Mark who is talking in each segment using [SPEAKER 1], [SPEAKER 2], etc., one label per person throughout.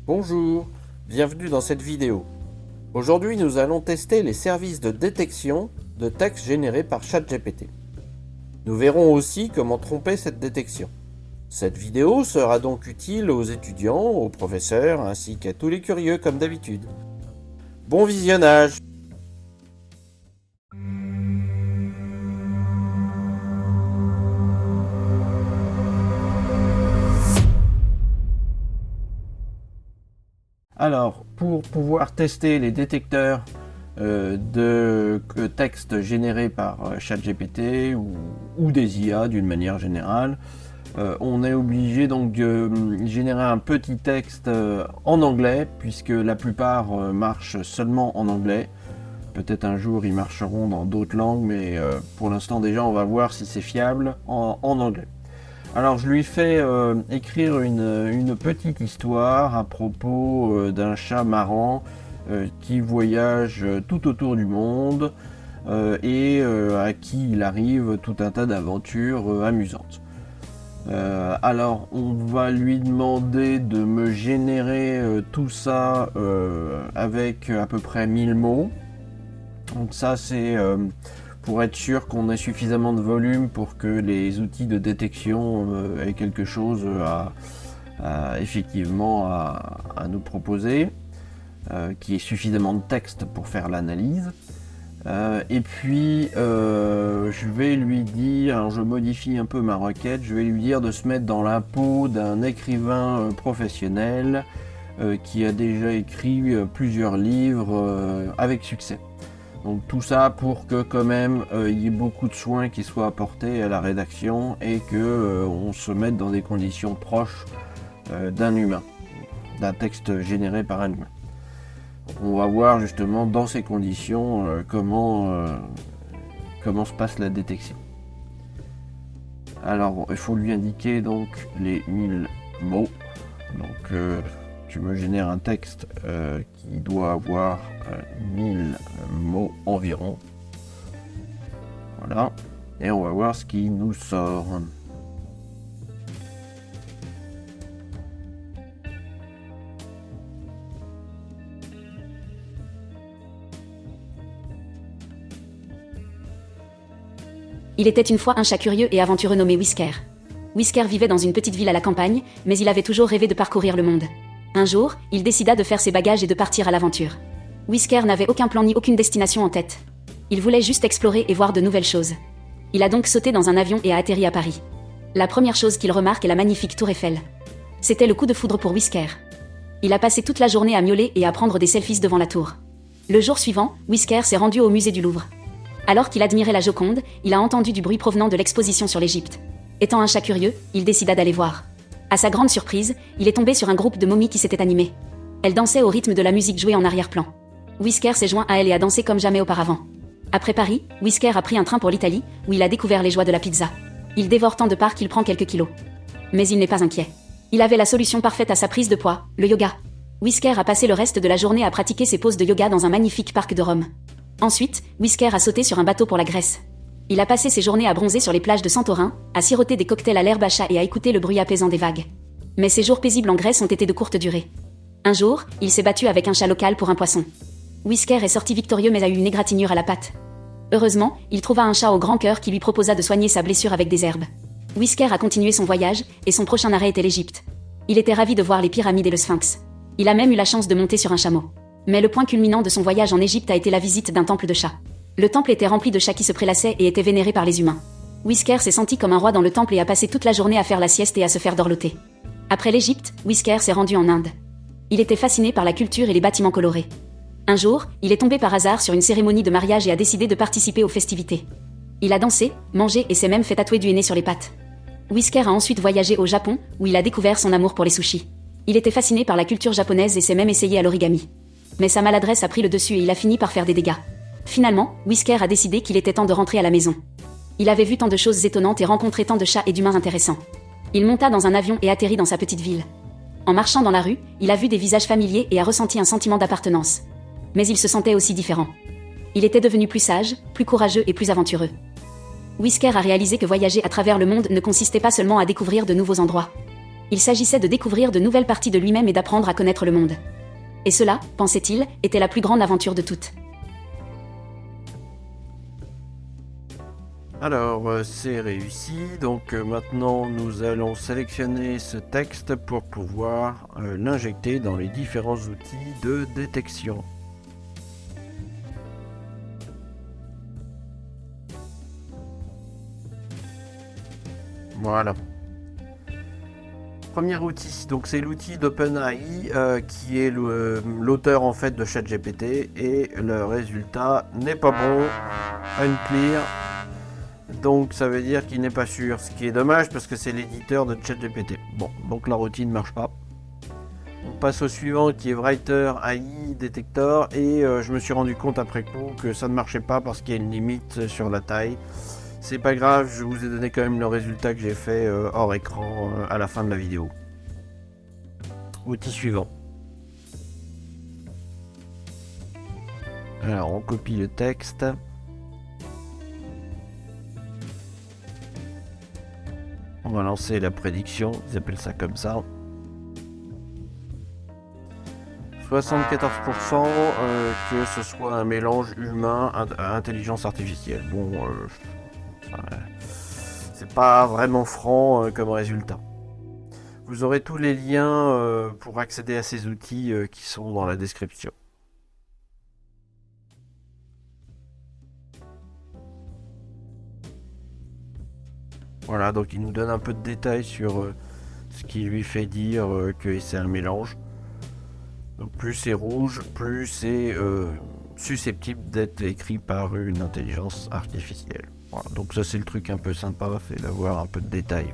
[SPEAKER 1] Bonjour, bienvenue dans cette vidéo. Aujourd'hui, nous allons tester les services de détection de textes générés par ChatGPT. Nous verrons aussi comment tromper cette détection. Cette vidéo sera donc utile aux étudiants, aux professeurs, ainsi qu'à tous les curieux comme d'habitude. Bon visionnage! Alors, pour pouvoir tester les détecteurs de textes générés par ChatGPT ou des IA d'une manière générale, on est obligé donc de générer un petit texte en anglais, puisque la plupart marchent seulement en anglais. Peut-être un jour ils marcheront dans d'autres langues, mais pour l'instant déjà on va voir si c'est fiable en anglais. Alors je lui fais écrire une petite histoire à propos d'un chat marrant qui voyage tout autour du monde et à qui il arrive tout un tas d'aventures amusantes. Alors on va lui demander de me générer tout ça avec à peu près 1000 mots. Donc ça c'est pour être sûr qu'on ait suffisamment de volume pour que les outils de détection aient quelque chose effectivement à nous proposer, qu'il y ait suffisamment de texte pour faire l'analyse. Et puis je vais lui dire, alors je modifie un peu ma requête, je vais lui dire de se mettre dans la peau d'un écrivain professionnel qui a déjà écrit plusieurs livres avec succès. Donc tout ça pour que quand même il y ait beaucoup de soins qui soient apportés à la rédaction et que on se mette dans des conditions proches d'un humain, d'un texte généré par un humain. On va voir justement dans ces conditions comment se passe la détection. Alors il faut lui indiquer donc les 1000 mots. Donc tu me génères un texte qui doit avoir 1000 mots environ. Voilà. Et on va voir ce qui nous sort.
[SPEAKER 2] Il était une fois un chat curieux et aventureux nommé Whisker. Whisker vivait dans une petite ville à la campagne, mais il avait toujours rêvé de parcourir le monde. Un jour, il décida de faire ses bagages et de partir à l'aventure. Whisker n'avait aucun plan ni aucune destination en tête. Il voulait juste explorer et voir de nouvelles choses. Il a donc sauté dans un avion et a atterri à Paris. La première chose qu'il remarque est la magnifique tour Eiffel. C'était le coup de foudre pour Whisker. Il a passé toute la journée à miauler et à prendre des selfies devant la tour. Le jour suivant, Whisker s'est rendu au musée du Louvre. Alors qu'il admirait la Joconde, il a entendu du bruit provenant de l'exposition sur l'Égypte. Étant un chat curieux, il décida d'aller voir. À sa grande surprise, il est tombé sur un groupe de momies qui s'était animé. Elles dansaient au rythme de la musique jouée en arrière-plan. Whisker s'est joint à elle et a dansé comme jamais auparavant. Après Paris, Whisker a pris un train pour l'Italie, où il a découvert les joies de la pizza. Il dévore tant de parts qu'il prend quelques kilos. Mais il n'est pas inquiet. Il avait la solution parfaite à sa prise de poids, le yoga. Whisker a passé le reste de la journée à pratiquer ses poses de yoga dans un magnifique parc de Rome. Ensuite, Whisker a sauté sur un bateau pour la Grèce. Il a passé ses journées à bronzer sur les plages de Santorin, à siroter des cocktails à l'herbe à chat et à écouter le bruit apaisant des vagues. Mais ses jours paisibles en Grèce ont été de courte durée. Un jour, il s'est battu avec un chat local pour un poisson. Whisker est sorti victorieux mais a eu une égratignure à la patte. Heureusement, il trouva un chat au grand cœur qui lui proposa de soigner sa blessure avec des herbes. Whisker a continué son voyage, et son prochain arrêt était l'Égypte. Il était ravi de voir les pyramides et le Sphinx. Il a même eu la chance de monter sur un chameau. Mais le point culminant de son voyage en Égypte a été la visite d'un temple de chats. Le temple était rempli de chats qui se prélassaient et étaient vénérés par les humains. Whisker s'est senti comme un roi dans le temple et a passé toute la journée à faire la sieste et à se faire dorloter. Après l'Égypte, Whisker s'est rendu en Inde. Il était fasciné par la culture et les bâtiments colorés. Un jour, il est tombé par hasard sur une cérémonie de mariage et a décidé de participer aux festivités. Il a dansé, mangé et s'est même fait tatouer du henné sur les pattes. Whisker a ensuite voyagé au Japon, où il a découvert son amour pour les sushis. Il était fasciné par la culture japonaise et s'est même essayé à l'origami. Mais sa maladresse a pris le dessus et il a fini par faire des dégâts. Finalement, Whisker a décidé qu'il était temps de rentrer à la maison. Il avait vu tant de choses étonnantes et rencontré tant de chats et d'humains intéressants. Il monta dans un avion et atterrit dans sa petite ville. En marchant dans la rue, il a vu des visages familiers et a ressenti un sentiment d'appartenance. Mais il se sentait aussi différent. Il était devenu plus sage, plus courageux et plus aventureux. Whisker a réalisé que voyager à travers le monde ne consistait pas seulement à découvrir de nouveaux endroits. Il s'agissait de découvrir de nouvelles parties de lui-même et d'apprendre à connaître le monde. Et cela, pensait-il, était la plus grande aventure de toutes.
[SPEAKER 1] Alors, c'est réussi. Donc maintenant, nous allons sélectionner ce texte pour pouvoir l'injecter dans les différents outils de détection. Voilà. Premier outil, donc c'est l'outil d'OpenAI qui est l'auteur en fait de ChatGPT, et le résultat n'est pas bon. Unclear. Donc ça veut dire qu'il n'est pas sûr, ce qui est dommage parce que c'est l'éditeur de ChatGPT. Bon, donc la routine ne marche pas. On passe au suivant qui est Writer AI Detector, et je me suis rendu compte après coup que ça ne marchait pas parce qu'il y a une limite sur la taille. C'est pas grave, je vous ai donné quand même le résultat que j'ai fait hors écran à la fin de la vidéo. Outil suivant. Alors on copie le texte. On va lancer la prédiction, ils appellent ça comme ça. 74% que ce soit un mélange humain à intelligence artificielle. Bon, c'est pas vraiment franc comme résultat. Vous aurez tous les liens pour accéder à ces outils qui sont dans la description. Voilà, donc il nous donne un peu de détails sur ce qui lui fait dire que c'est un mélange. Donc plus c'est rouge, plus c'est susceptible d'être écrit par une intelligence artificielle. Voilà, donc ça c'est le truc un peu sympa, c'est d'avoir un peu de détails.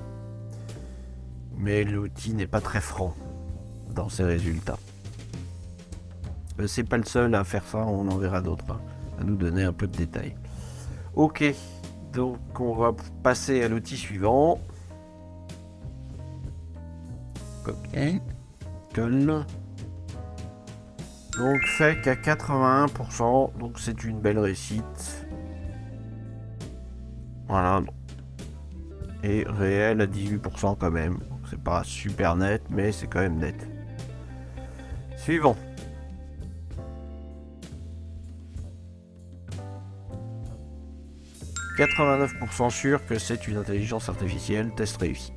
[SPEAKER 1] Mais l'outil n'est pas très franc dans ses résultats. C'est pas le seul à faire ça, on en verra d'autres, hein, à nous donner un peu de détails. Ok, donc on va passer à l'outil suivant. Copier, colle. Donc fake à 81%, donc c'est une belle réussite. Voilà. Et réel à 18% quand même. C'est pas super net, mais c'est quand même net. Suivant. « 89% sûr que c'est une intelligence artificielle, test réussi. »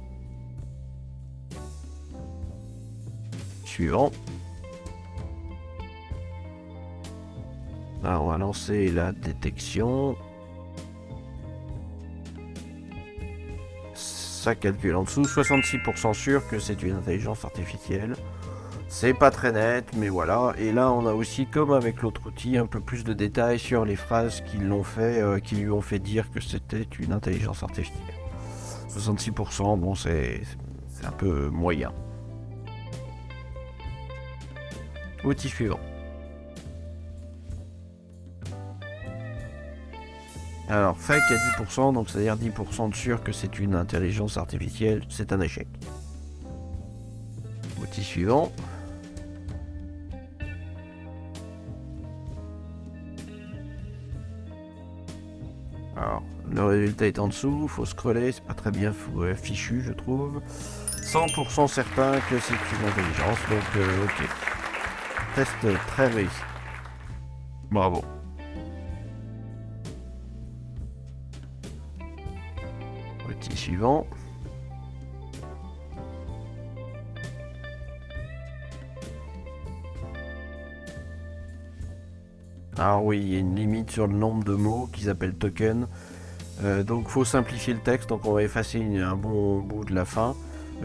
[SPEAKER 1] Suivant. Là, on va lancer la détection. Ça calcule en dessous. 66% sûr que c'est une intelligence artificielle. C'est pas très net, mais voilà. Et là, on a aussi, comme avec l'autre outil, un peu plus de détails sur les phrases qui lui ont fait dire que c'était une intelligence artificielle. 66%, bon, c'est un peu moyen. Outil suivant. Alors, fake à 10%, donc c'est-à-dire 10% de sûr que c'est une intelligence artificielle, c'est un échec. Outil suivant. Alors, le résultat est en dessous, faut scroller, c'est pas très bien fichu, je trouve. 100% certain que c'est une intelligence, donc ok. Test très réussi. Bravo. Outil suivant. Alors oui, il y a une limite sur le nombre de mots qu'ils appellent token. Donc faut simplifier le texte, donc on va effacer un bon bout de la fin.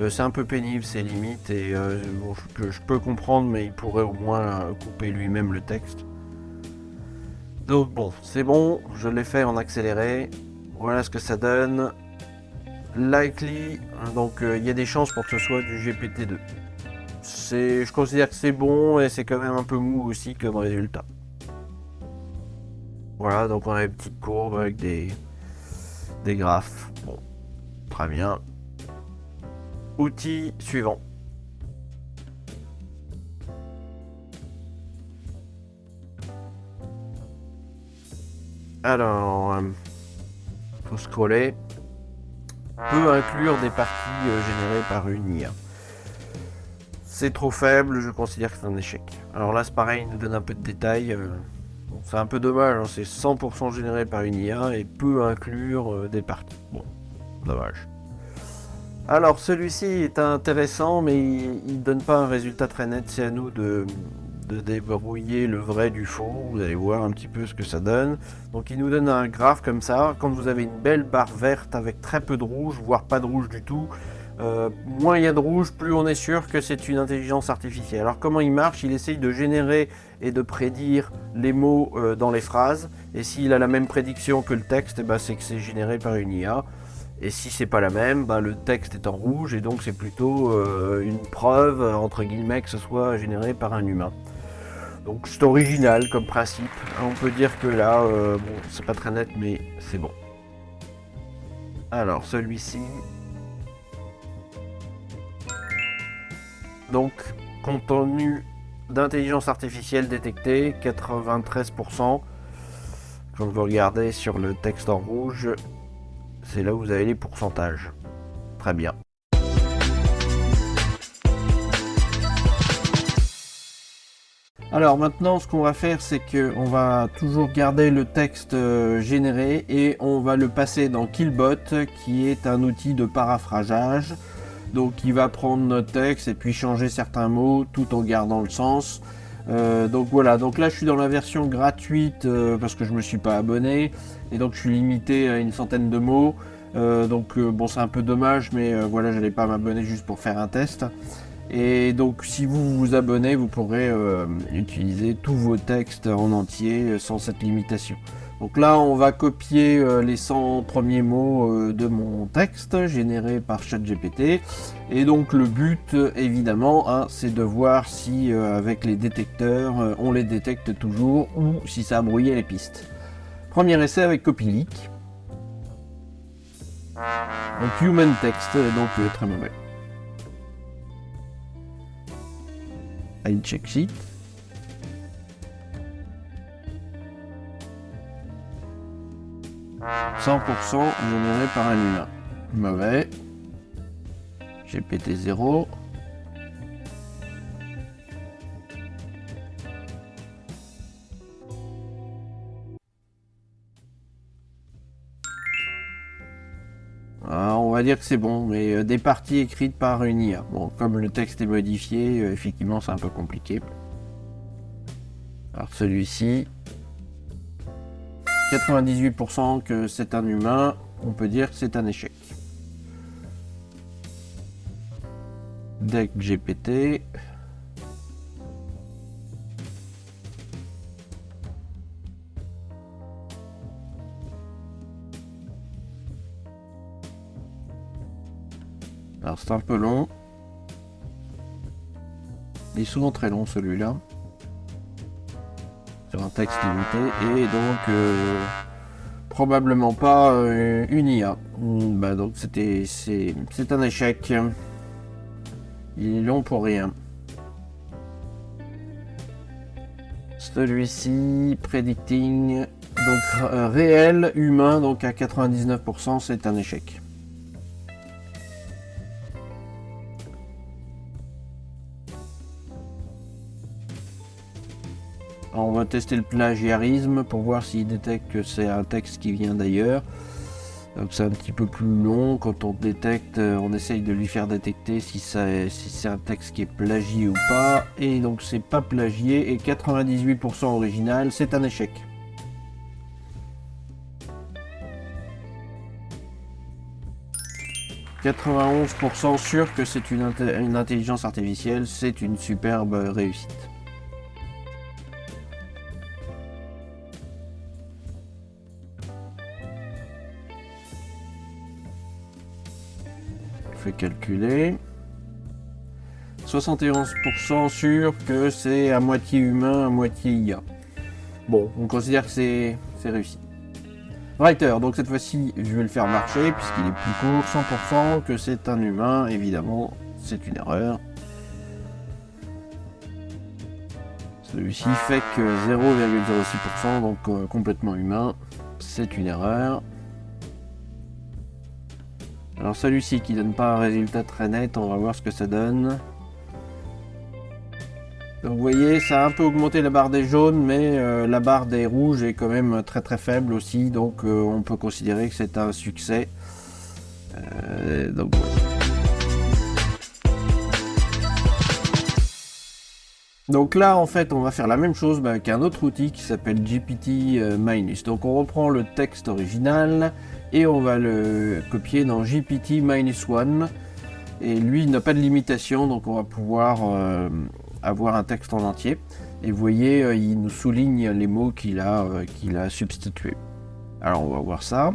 [SPEAKER 1] C'est un peu pénible ces limites, et bon, je peux comprendre, mais il pourrait au moins couper lui-même le texte. Donc bon, c'est bon, je l'ai fait en accéléré. Voilà ce que ça donne. Likely, donc il y a des chances pour que ce soit du GPT-2. Je considère que c'est bon, et c'est quand même un peu mou aussi comme résultat. Voilà, donc on a une petite courbe avec des graphes. Bon, très bien. Outil suivant. Alors, faut scroller. Peut inclure des parties générées par une IA. c'est trop faible, je considère que c'est un échec. Alors là, c'est pareil, il nous donne un peu de détails. Bon, c'est un peu dommage, hein, c'est 100% généré par une IA et peut inclure des parties. Bon, dommage. Alors celui-ci est intéressant, mais il ne donne pas un résultat très net. C'est à nous de débrouiller le vrai du faux. Vous allez voir un petit peu ce que ça donne. Donc il nous donne un graphe comme ça. Quand vous avez une belle barre verte avec très peu de rouge, voire pas de rouge du tout, moins il y a de rouge, plus on est sûr que c'est une intelligence artificielle. Alors comment il marche? Il essaye de générer et de prédire les mots dans les phrases. Et s'il a la même prédiction que le texte, c'est que c'est généré par une IA. Et si c'est pas la même, le texte est en rouge et donc c'est plutôt une preuve, entre guillemets, que ce soit généré par un humain. Donc c'est original comme principe. On peut dire que là, bon, c'est pas très net, mais c'est bon. Alors celui-ci. Donc, contenu d'intelligence artificielle détecté, 93%. Quand vous regardez sur le texte en rouge, c'est là où vous avez les pourcentages. Très bien. Alors maintenant, ce qu'on va faire, c'est qu'on va toujours garder le texte généré et on va le passer dans Killbot, qui est un outil de paraphrageage. Donc il va prendre notre texte et puis changer certains mots tout en gardant le sens. Donc voilà, donc là je suis dans la version gratuite parce que je me suis pas abonné et donc je suis limité à une centaine de mots. Bon, c'est un peu dommage, mais voilà, j'allais pas m'abonner juste pour faire un test. Et donc si vous vous abonnez, vous pourrez utiliser tous vos textes en entier sans cette limitation. Donc là, on va copier les 100 premiers mots de mon texte généré par ChatGPT. Et donc le but, évidemment, c'est de voir si avec les détecteurs, on les détecte toujours ou si ça a brouillé les pistes. Premier essai avec CopyLeak. Donc Human Text, donc très mauvais. Une check sheet. « 100% généré par un humain. » Mauvais. GPT 0. On va dire que c'est bon, mais des parties écrites par une IA. Bon, comme le texte est modifié, effectivement, c'est un peu compliqué. Alors celui-ci, 98% que c'est un humain, on peut dire que c'est un échec. Deck GPT. Alors c'est un peu long. Il est souvent très long celui-là. Sur un texte limité. Et donc probablement pas une IA. Donc c'est un échec. Il est long pour rien. Celui-ci, predicting, donc réel, humain, donc à 99%, c'est un échec. Alors, on va tester le plagiarisme pour voir s'il détecte que c'est un texte qui vient d'ailleurs. Donc c'est un petit peu plus long. Quand on détecte, on essaye de lui faire détecter si c'est un texte qui est plagié ou pas. Et donc c'est pas plagié et 98% original, c'est un échec. « 91% sûr que c'est une intelligence artificielle, c'est une superbe réussite. » Fait calculer. 71% sûr que c'est à moitié humain, à moitié IA. Bon, on considère que c'est réussi. Writer, donc cette fois-ci, je vais le faire marcher puisqu'il est plus court. 100% que c'est un humain, évidemment, c'est une erreur. Celui-ci fait que 0,06%, donc complètement humain, c'est une erreur. Alors celui-ci qui donne pas un résultat très net, on va voir ce que ça donne. Donc vous voyez, ça a un peu augmenté la barre des jaunes, mais la barre des rouges est quand même très très faible aussi, donc on peut considérer que c'est un succès. Donc voilà. Donc là, en fait, on va faire la même chose avec un autre outil qui s'appelle GPT-. Donc on reprend le texte original et on va le copier dans GPT-1. Et lui, il n'a pas de limitation, donc on va pouvoir avoir un texte en entier. Et vous voyez, il nous souligne les mots qu'il a substitués. Alors on va voir ça.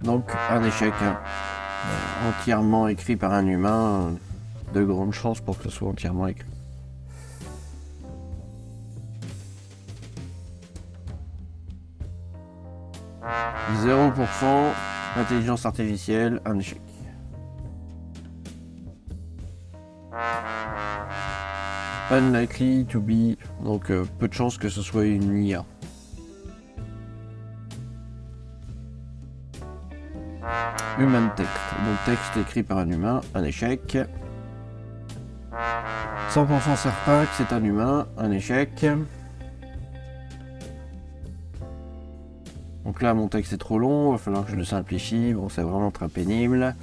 [SPEAKER 1] Donc un échec, hein. Entièrement écrit par un humain, de grandes chances pour que ce soit entièrement écrit. « 0% intelligence artificielle, un échec. » Unlikely to be, donc peu de chances que ce soit une IA. Human text, donc texte écrit par un humain, un échec. 100% certain que c'est un humain, un échec. Donc là mon texte est trop long, il va falloir que je le simplifie, bon c'est vraiment très pénible.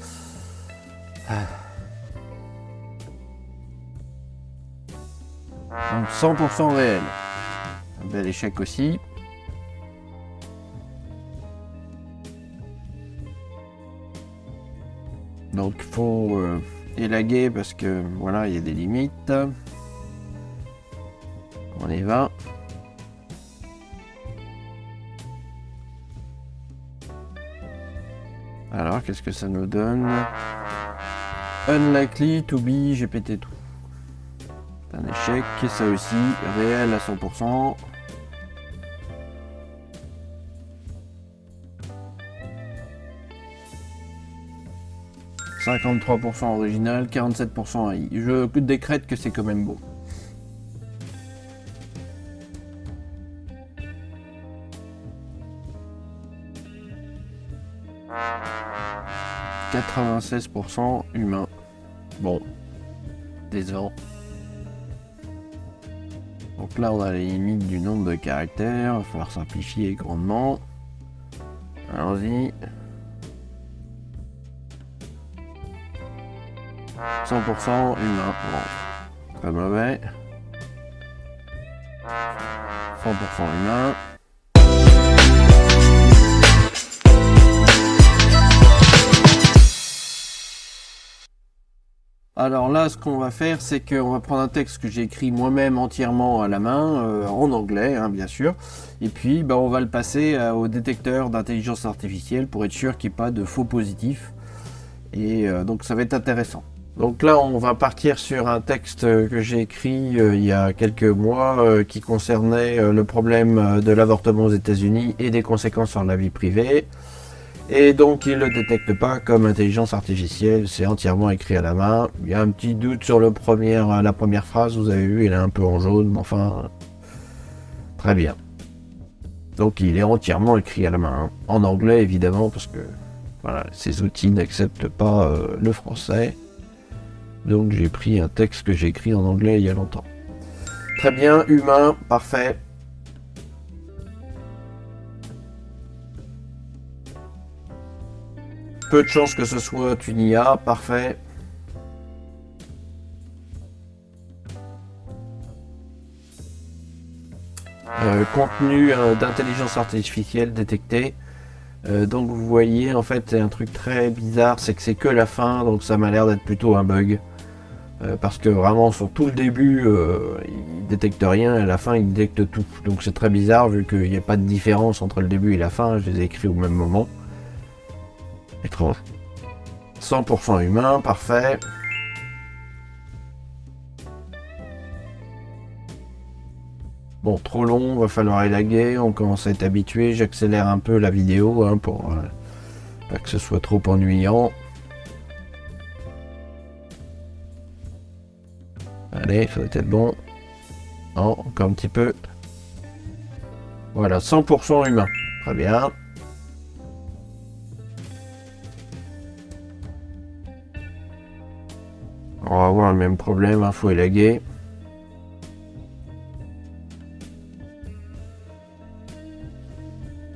[SPEAKER 1] Donc 100% réel. Un bel échec aussi. Donc il faut élaguer parce que voilà, il y a des limites. On y va. Alors qu'est-ce que ça nous donne? Unlikely to be GPT-2. C'est un échec, et ça aussi, réel à 100%. « 53% original, 47% AI. » Je décrète que c'est quand même beau. « 96% humain. » Bon, décevant. Donc là, on a les limites du nombre de caractères. Il va falloir simplifier grandement. Allons-y. 100% humain. Bon, très mauvais. 100% humain. Alors là, ce qu'on va faire, c'est qu'on va prendre un texte que j'ai écrit moi-même entièrement à la main, en anglais, hein, bien sûr. Et puis, on va le passer au détecteur d'intelligence artificielle pour être sûr qu'il n'y ait pas de faux positifs. Et donc, ça va être intéressant. Donc là, on va partir sur un texte que j'ai écrit il y a quelques mois qui concernait le problème de l'avortement aux États-Unis et des conséquences sur la vie privée. Et donc il ne le détecte pas comme intelligence artificielle, c'est entièrement écrit à la main. Il y a un petit doute sur la première phrase, vous avez vu, elle est un peu en jaune, mais enfin, très bien. Donc il est entièrement écrit à la main, hein. En anglais évidemment, parce que voilà, ces outils n'acceptent pas le français. Donc j'ai pris un texte que j'ai écrit en anglais il y a longtemps. Très bien, humain, parfait. Peu de chances que ce soit une IA, parfait. Contenu d'intelligence artificielle détecté. Donc vous voyez, en fait, c'est un truc très bizarre, c'est que c'est que la fin, donc ça m'a l'air d'être plutôt un bug. Parce que vraiment, sur tout le début, il détecte rien, et à la fin, il détecte tout. Donc c'est très bizarre, vu qu'il n'y a pas de différence entre le début et la fin, je les ai écrits au même moment. Étrange. 100% humain, parfait. Bon, trop long, va falloir élaguer, on commence à être habitué, j'accélère un peu la vidéo hein, pour pas que ce soit trop ennuyant. Allez, ça va être bon. Non, encore un petit peu. Voilà, 100% humain. Très bien. On va avoir le même problème, info élagué.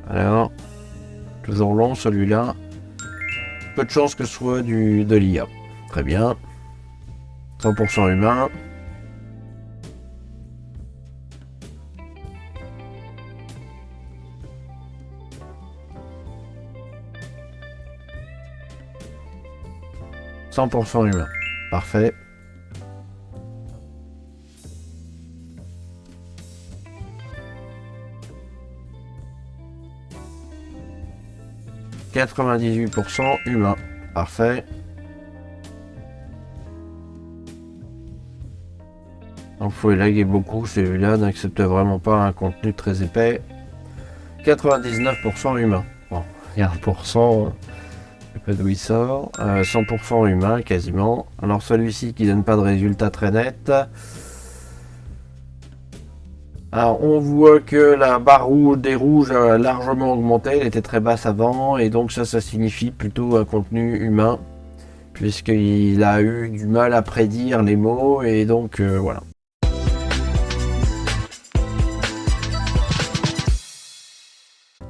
[SPEAKER 1] Alors, toujours long celui-là. Peu de chance que ce soit de l'IA. Très bien. 100% humain. « 100% humain. Parfait. « 98% humain. Parfait. Donc faut élaguer beaucoup, celui-là n'accepte vraiment pas un contenu très épais. 99% humain. Bon, il y a 1%, je sais pas d'où il sort. 100% humain quasiment. Alors celui-ci qui donne pas de résultat très net. Alors on voit que la barre rouge des rouges a largement augmenté, elle était très basse avant, et donc ça signifie plutôt un contenu humain, puisqu'il a eu du mal à prédire les mots, et donc voilà.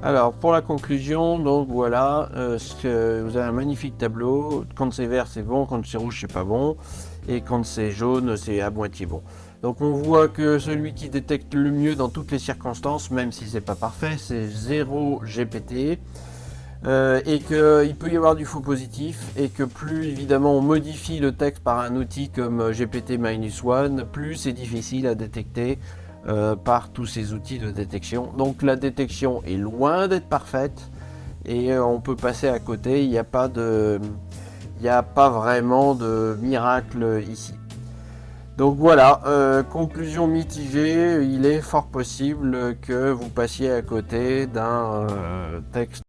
[SPEAKER 1] Alors pour la conclusion, donc voilà, vous avez un magnifique tableau. Quand c'est vert c'est bon, quand c'est rouge c'est pas bon, et quand c'est jaune c'est à moitié bon. Donc on voit que celui qui détecte le mieux dans toutes les circonstances, même si c'est pas parfait, c'est 0 GPT, et qu'il peut y avoir du faux positif, et que plus évidemment on modifie le texte par un outil comme GPT-1, plus c'est difficile à détecter par tous ces outils de détection. Donc la détection est loin d'être parfaite, et on peut passer à côté, il n'y a pas vraiment de miracle ici. Donc voilà, conclusion mitigée, il est fort possible que vous passiez à côté d'un texte